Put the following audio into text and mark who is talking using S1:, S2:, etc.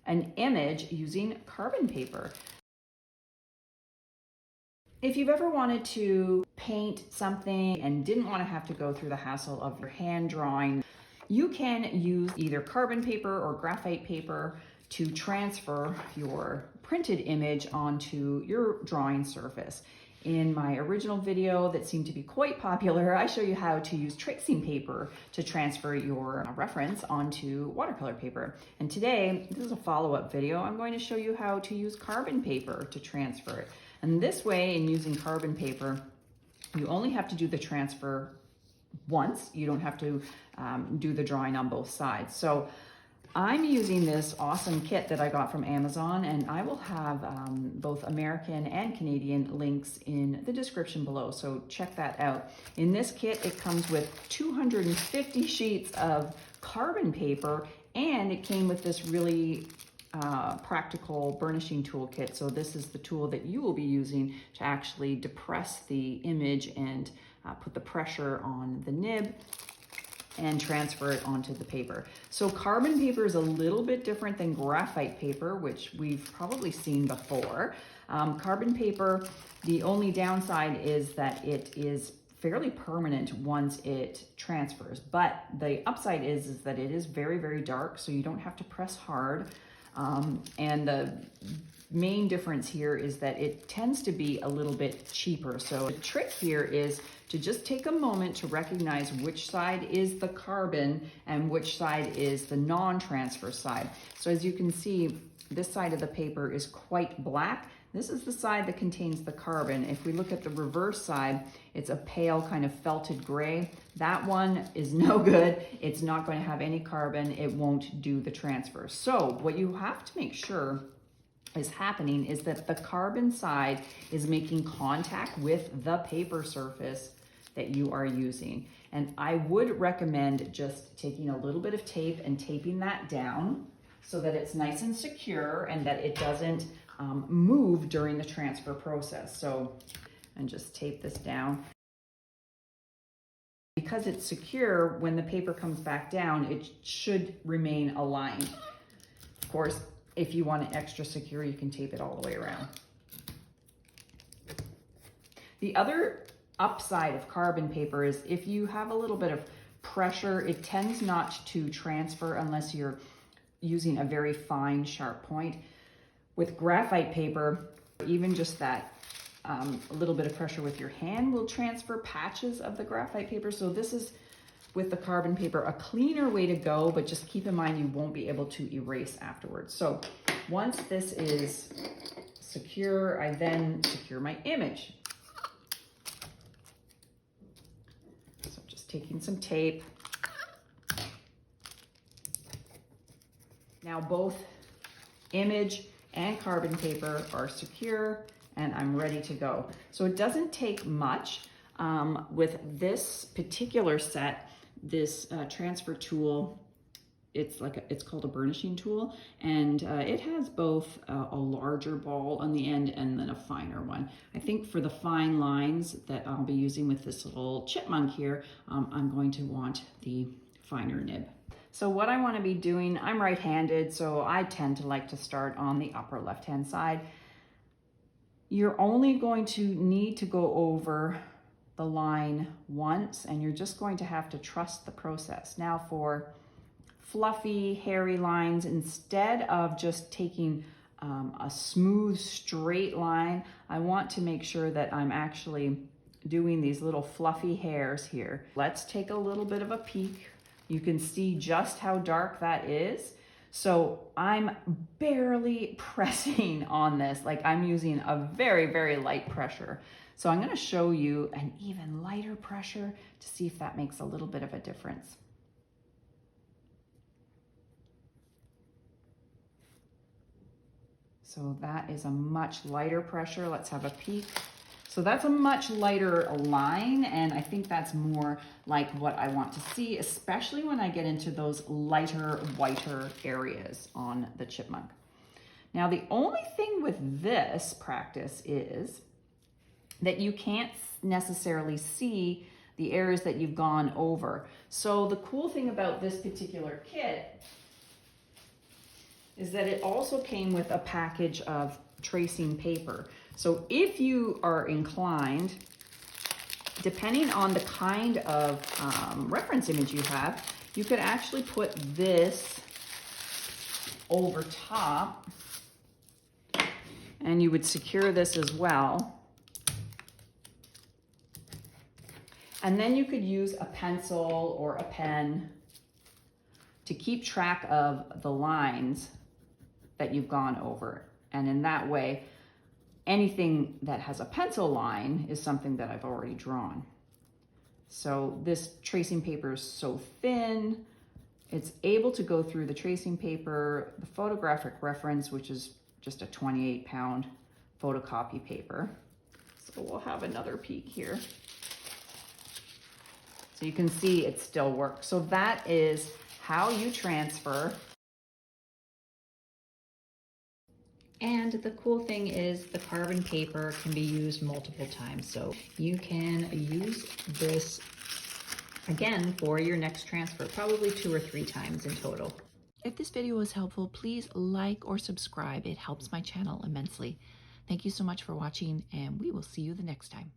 S1: an image using carbon paper. If you've ever wanted to paint something and didn't want to have to go through the hassle of your hand drawing, you can use either carbon paper or graphite paper to transfer your printed image onto your drawing surface. In my original video that seemed to be quite popular, I show you how to use tracing paper to transfer your reference onto watercolor paper. And today, this is a follow-up video, I'm going to show you how to use carbon paper to transfer it. And this way, in using carbon paper, you only have to do the transfer once. You don't have to do the drawing on both sides. So I'm using this awesome kit that I got from Amazon, and I will have both American and Canadian links in the description below, so check that out. In this kit, it comes with 250 sheets of carbon paper, and it came with this really practical burnishing toolkit. So this is the tool that you will be using to actually depress the image and put the pressure on the nib and transfer it onto the paper. So carbon paper is a little bit different than graphite paper, which we've probably seen before. Carbon paper, the only downside is that it is fairly permanent once it transfers, but the upside is that it is very, very dark, so you don't have to press hard. And the main difference here is that it tends to be a little bit cheaper. So the trick here is to just take a moment to recognize which side is the carbon and which side is the non-transfer side. So as you can see, this side of the paper is quite black. This is the side that contains the carbon. If we look at the reverse side, it's a pale kind of felted gray. That one is no good. It's not going to have any carbon. It won't do the transfer. So what you have to make sure is happening is that the carbon side is making contact with the paper surface that you are using. And I would recommend just taking a little bit of tape and taping that down so that it's nice and secure and that it doesn't move during the transfer process. So, and just tape this down. Because it's secure, when the paper comes back down, it should remain aligned. Of course, if you want it extra secure, you can tape it all the way around. The other upside of carbon paper is if you have a little bit of pressure, it tends not to transfer unless you're using a very fine, sharp point. With graphite paper, even just that a little bit of pressure with your hand will transfer patches of the graphite paper. So this is, with the carbon paper, a cleaner way to go, but just keep in mind you won't be able to erase afterwards. So once this is secure, I then secure my image. So just taking some tape. Now both image and carbon paper are secure and I'm ready to go. So it doesn't take much. With this particular set, this transfer tool, it's called a burnishing tool, and it has both a larger ball on the end and then a finer one. I think for the fine lines that I'll be using with this little chipmunk here, I'm going to want the finer nib. So what I want to be doing, I'm right-handed, so I tend to like to start on the upper left-hand side. You're only going to need to go over the line once, and you're just going to have to trust the process. Now for fluffy, hairy lines, instead of just taking a smooth, straight line, I want to make sure that I'm actually doing these little fluffy hairs here. Let's take a little bit of a peek. You can see just how dark that is. So I'm barely pressing on this, like I'm using a very, very light pressure. So I'm going to show you an even lighter pressure to see if that makes a little bit of a difference. So that is a much lighter pressure. Let's have a peek. So that's a much lighter line, and I think that's more like what I want to see, especially when I get into those lighter, whiter areas on the chipmunk. Now, the only thing with this practice is that you can't necessarily see the areas that you've gone over. So the cool thing about this particular kit is that it also came with a package of tracing paper. So if you are inclined, depending on the kind of reference image you have, you could actually put this over top, and you would secure this as well. And then you could use a pencil or a pen to keep track of the lines that you've gone over. And in that way, anything that has a pencil line is something that I've already drawn. So this tracing paper is so thin, it's able to go through the tracing paper, the photographic reference, which is just a 28-pound photocopy paper. So we'll have another peek here. So you can see it still works. So that is how you transfer. And the cool thing is the carbon paper can be used multiple times. So you can use this again for your next transfer, probably 2 or 3 times in total. If this video was helpful, please like or subscribe. It helps my channel immensely. Thank you so much for watching, and we will see you the next time.